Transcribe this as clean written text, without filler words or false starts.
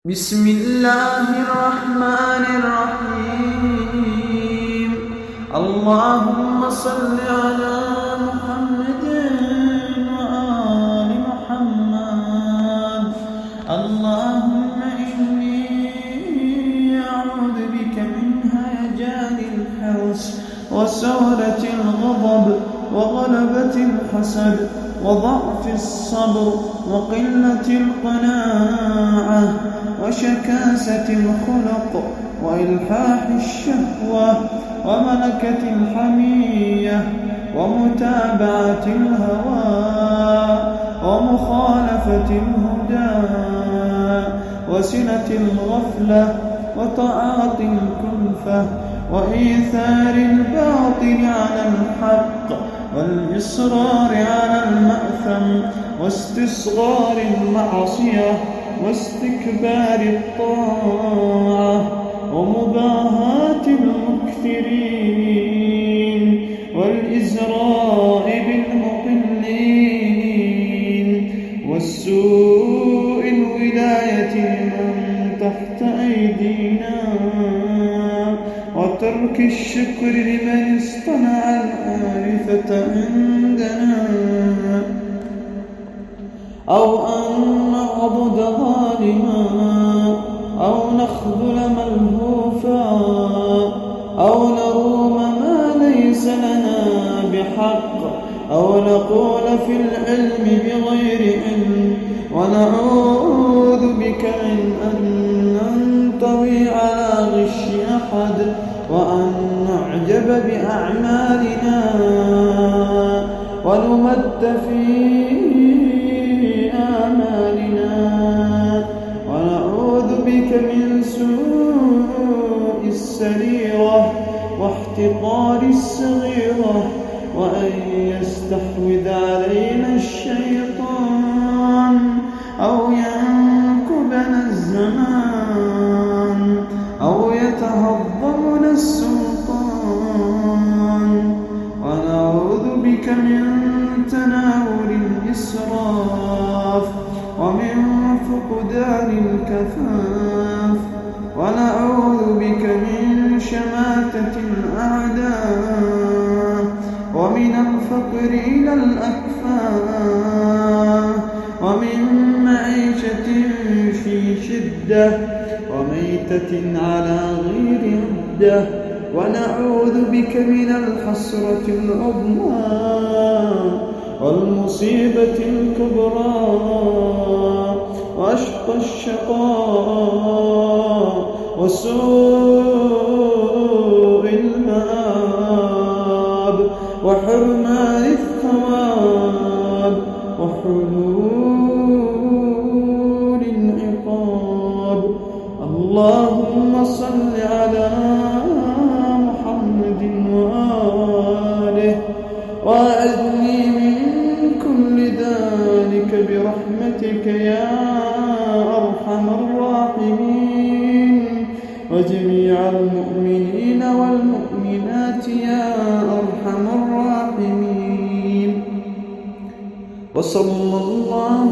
بسم الله الرحمن الرحيم. اللهم صل على محمد وآل محمد. اللهم إني أعوذ بك من هيجان الحرص وسورة الغضب وغلبة الحسد وضعف الصبر وقلة القناعة وشكاسة الخلق وإلحاح الشهوة وملكة الحمية ومتابعة الهوى ومخالفة الهدى وسنة الغفلة وتعاطي الكلفة وإيثار الباطل على الحق والإصرار على المأثم واستصغار المعصية واستكبار الطاعة ومباهاة المكثرين والإزراء بالمقلين والسوء الولاية لمن تحت أيدينا وترك الشكر لمن اصطنع الآلفة عندنا أو أن نعبد ظالما أو نخذل ملهوفا أو نروم ما ليس لنا بحق أو نقول في العلم بغير علم ونعوذ بك من أن ننطوي على غش أحد وأن نعجب بأعمالنا ونمد في آمالنا ونعوذ بك من سوء السريرة واحتقار الصغيرة وأن يستحوذ علينا الشيطان أو ينكبنا الزمان أو يتهضمنا السلطان ونعوذ بك من تناول الإسراف ومن فقدان الكفاف ونعوذ بك من شماتة الأعداء ومن الفقر إلى الأكفاف ومن معيشة في شدة وميتة على غير عدة ونعوذ بك من الحسرة العظمى والمصيبة الكبرى وأشقى الشقاء وسوء المآب وحرمان الثواب وحلول العقاب. اللهم صل على محمد وآله وأعذني من كل ذلك برحمتك يا أرحم الراحمين وجميع المؤمنين والمؤمنات يا أرحم الراحمين. وصلى الله